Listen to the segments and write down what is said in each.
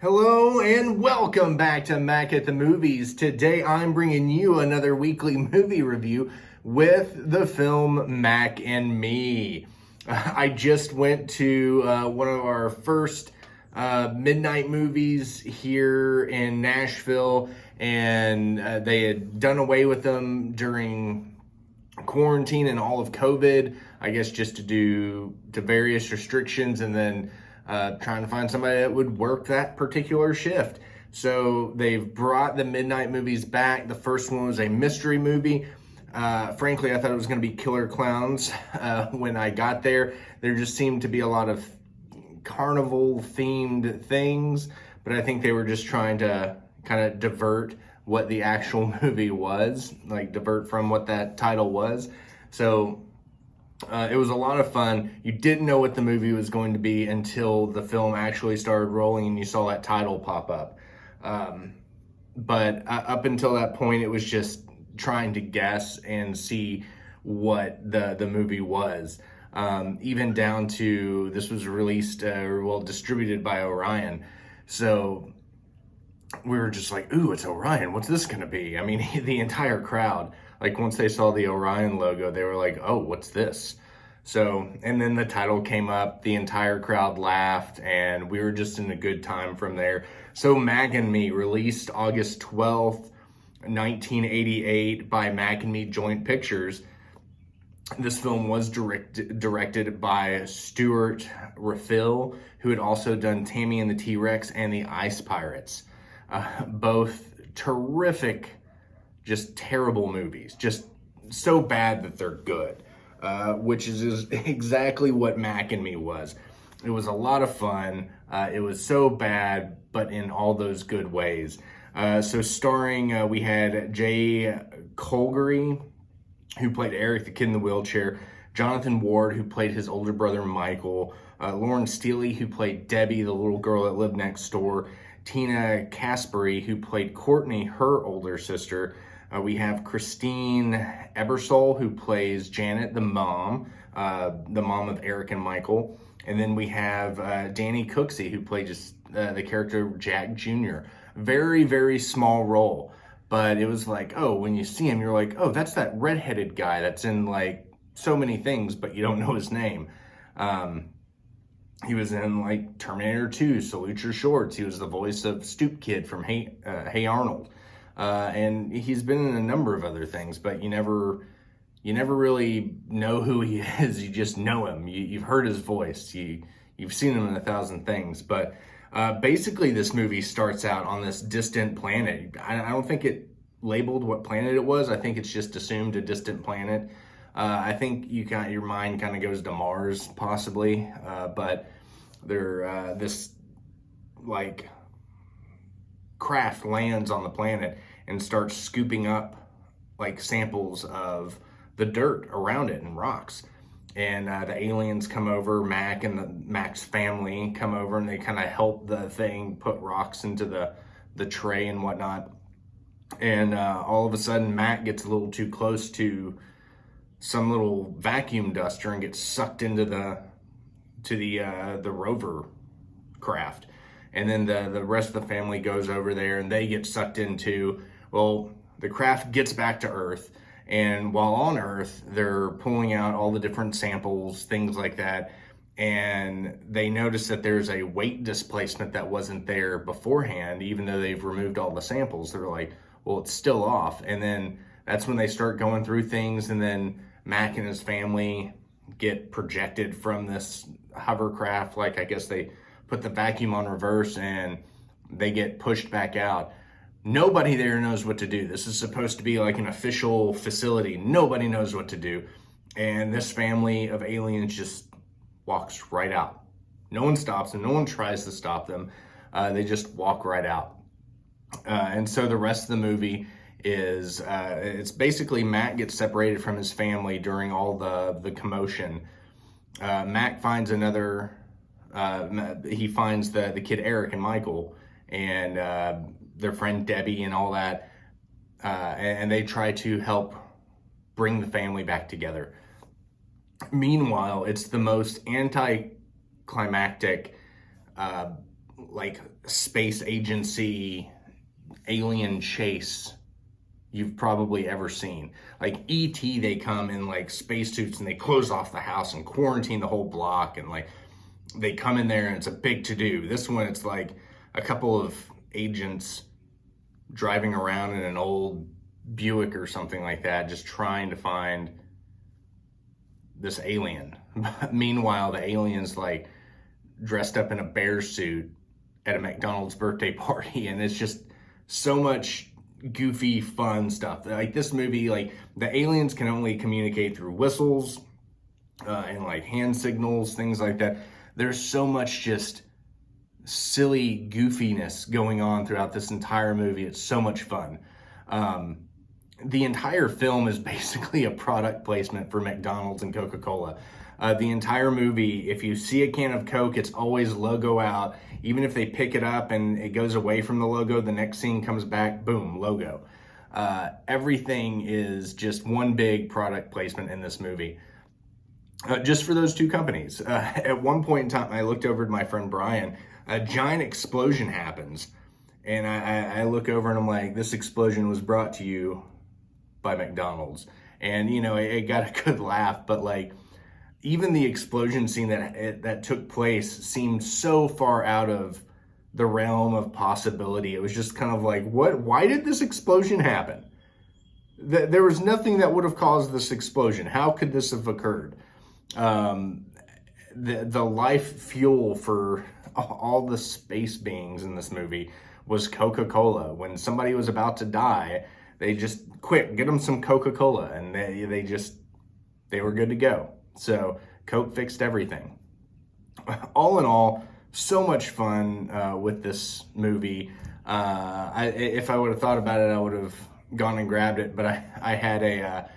Hello and welcome back to Mac at the Movies. Today I'm bringing you another weekly movie review with the film Mac and Me. I just went to one of our first midnight movies here in Nashville, and they had done away with them during quarantine and all of COVID, I guess just to various restrictions, and then trying to find somebody that would work that particular shift. So they've brought the midnight movies back. The first one was a mystery movie. Frankly, I thought it was going to be Killer Clowns. When I got there, there just seemed to be a lot of carnival themed things, but I think they were just trying to kind of divert what the actual movie was, like divert from what that title was. So it was a lot of fun. You didn't know what the movie was going to be until the film actually started rolling and you saw that title pop up. But up until that point, it was just trying to guess and see what the movie was. Even down to, this was released, distributed by Orion. So we were just like, ooh, it's Orion. What's this going to be? I mean, the entire crowd, like once they saw the Orion logo, they were like, oh, what's this? So, and then the title came up, the entire crowd laughed, and we were just in a good time from there. So Mac and Me, released August 12th, 1988 by Mac and Me Joint Pictures. This film was directed by Stuart Raffill, who had also done Tammy and the T-Rex and the Ice Pirates. Both terrific, just terrible movies. Just so bad that they're good, which is exactly what Mac and Me was. It was a lot of fun. It was so bad, but in all those good ways. So starring, we had Jay Colgary, who played Eric, the kid in the wheelchair, Jonathan Ward, who played his older brother Michael, Lauren Steely, who played Debbie, the little girl that lived next door, Tina Caspary, who played Courtney, her older sister. We have Christine Ebersole, who plays Janet, the mom of Eric and Michael. And then we have Danny Cooksey, who played just the character Jack Jr. Very, very small role. But it was like, oh, when you see him, you're like, oh, that's that redheaded guy that's in like so many things, but you don't know his name. He was in like Terminator 2, Salute Your Shorts. He was the voice of Stoop Kid from Hey Arnold. And he's been in a number of other things, but you never really know who he is. You just know him. You've heard his voice. You've seen him in 1,000 things. But basically, this movie starts out on this distant planet. I don't think it labeled what planet it was. I think it's just assumed a distant planet. I think your mind kind of goes to Mars, possibly. But this like craft lands on the planet and starts scooping up like samples of the dirt around it and rocks. And the aliens come over, Mac and Mac's family come over, and they kind of help the thing put rocks into the tray and whatnot. And all of a sudden, Mac gets a little too close to some little vacuum duster and gets sucked into the rover craft. And then the rest of the family goes over there and they get sucked into, well, the craft gets back to Earth. And while on Earth, they're pulling out all the different samples, things like that. And they notice that there's a weight displacement that wasn't there beforehand, even though they've removed all the samples. They're like, well, it's still off. And then that's when they start going through things. And then Mac and his family get projected from this hovercraft. Like, I guess they put the vacuum on reverse and they get pushed back out. Nobody there knows what to do. This is supposed to be like an official facility. Nobody knows what to do. And this family of aliens just walks right out. No one stops them. No one tries to stop them. They just walk right out. And so the rest of the movie is, it's basically Mac gets separated from his family during all the commotion. Mac finds he finds the kid Eric and Michael and their friend Debbie and all that, and they try to help bring the family back together. Meanwhile, it's the most anticlimactic like space agency alien chase you've probably ever seen. Like E.T., they come in like spacesuits and they close off the house and quarantine the whole block, and like they come in there and it's a big to-do. This one, it's like a couple of agents driving around in an old Buick or something like that, just trying to find this alien. Meanwhile, the alien's like dressed up in a bear suit at a McDonald's birthday party, and it's just so much goofy, fun stuff. Like this movie, like the aliens can only communicate through whistles and like hand signals, things like that. There's so much just silly goofiness going on throughout this entire movie. It's so much fun. The entire film is basically a product placement for McDonald's and Coca-Cola. The entire movie, if you see a can of Coke, it's always logo out. Even if they pick it up and it goes away from the logo, the next scene comes back, boom, logo. Everything is just one big product placement in this movie. Just for those two companies. At one point in time, I looked over to my friend Brian. A giant explosion happens. And I look over and I'm like, this explosion was brought to you by McDonald's. And, you know, it got a good laugh, but like, even the explosion scene that took place seemed so far out of the realm of possibility. It was just kind of like, why did this explosion happen? There was nothing that would have caused this explosion. How could this have occurred? The life fuel for all the space beings in this movie was Coca-Cola. When somebody was about to die, they just, quick, get them some Coca-Cola, and they were good to go. So Coke fixed everything. All in all, so much fun with this movie. If I would have thought about it, I would have gone and grabbed it. But I had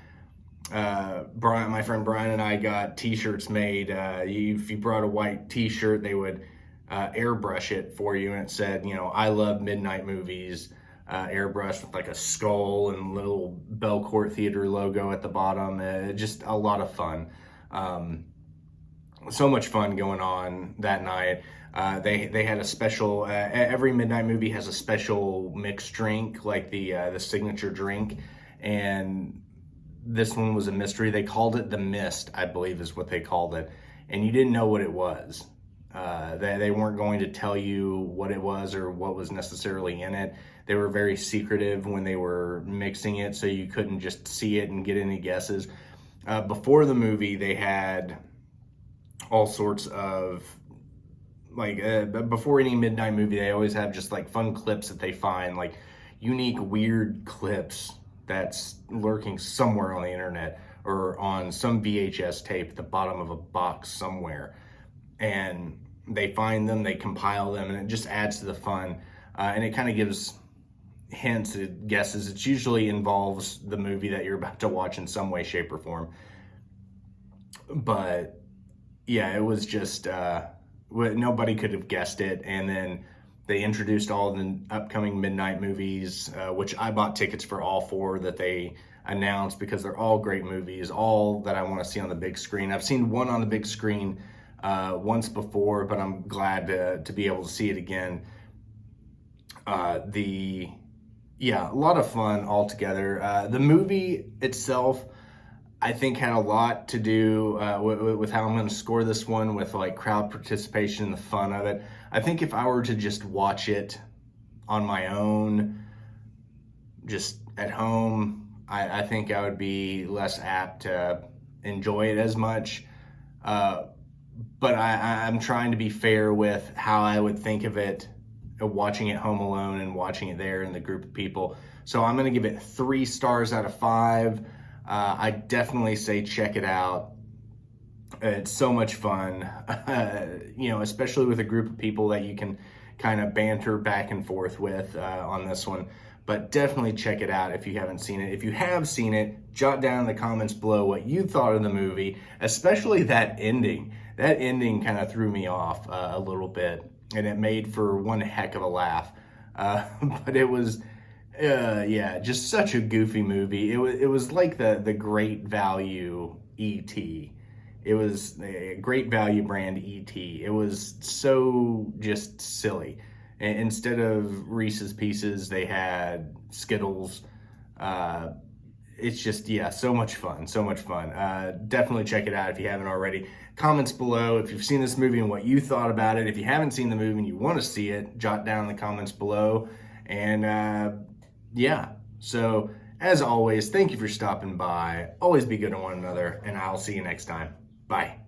Brian, my friend Brian, and I got T-shirts made. If you brought a white T-shirt, they would airbrush it for you, and it said, you know, I love midnight movies. Airbrushed with like a skull and little Belcourt Theater logo at the bottom. Just a lot of fun. So much fun going on that night. They had a special, every midnight movie has a special mixed drink, like the signature drink, and this one was a mystery. They called it the Mist, I believe is what they called it, and you didn't know what it was. They weren't going to tell you what it was or what was necessarily in it. They were very secretive when they were mixing it, so you couldn't just see it and get any guesses. Before the movie, they had all sorts of, like, before any midnight movie, they always have just like fun clips that they find, like unique, weird clips that's lurking somewhere on the internet or on some VHS tape at the bottom of a box somewhere. And they find them, they compile them, and it just adds to the fun. And it kind of gives hints, it guesses. It usually involves the movie that you're about to watch in some way, shape, or form. But yeah, it was just, nobody could have guessed it. And then they introduced all the upcoming midnight movies, which I bought tickets for all four that they announced because they're all great movies, all that I want to see on the big screen. I've seen one on the big screen once before, but I'm glad to be able to see it again. Yeah, a lot of fun altogether. The movie itself, I think, had a lot to do with how I'm going to score this one, with like crowd participation and the fun of it. I think if I were to just watch it on my own, just at home, I think I would be less apt to enjoy it as much. But I'm trying to be fair with how I would think of it watching it home alone and watching it there in the group of people. So I'm going to give it 3 stars out of 5. I definitely say check it out. It's so much fun, you know, especially with a group of people that you can kind of banter back and forth with on this one. But definitely check it out if you haven't seen it. If you have seen it, jot down in the comments below what you thought of the movie, especially that ending. That ending kind of threw me off a little bit, and it made for one heck of a laugh. But it was, yeah, just such a goofy movie. It was like the Great Value E.T. It was a Great Value brand E.T. It was so just silly. And instead of Reese's Pieces, they had Skittles. It's just, yeah, so much fun, so much fun. Definitely check it out if you haven't already. Comments below if you've seen this movie and what you thought about it. If you haven't seen the movie and you want to see it, jot down in the comments below. And yeah, so as always, thank you for stopping by. Always be good to one another, and I'll see you next time. Bye.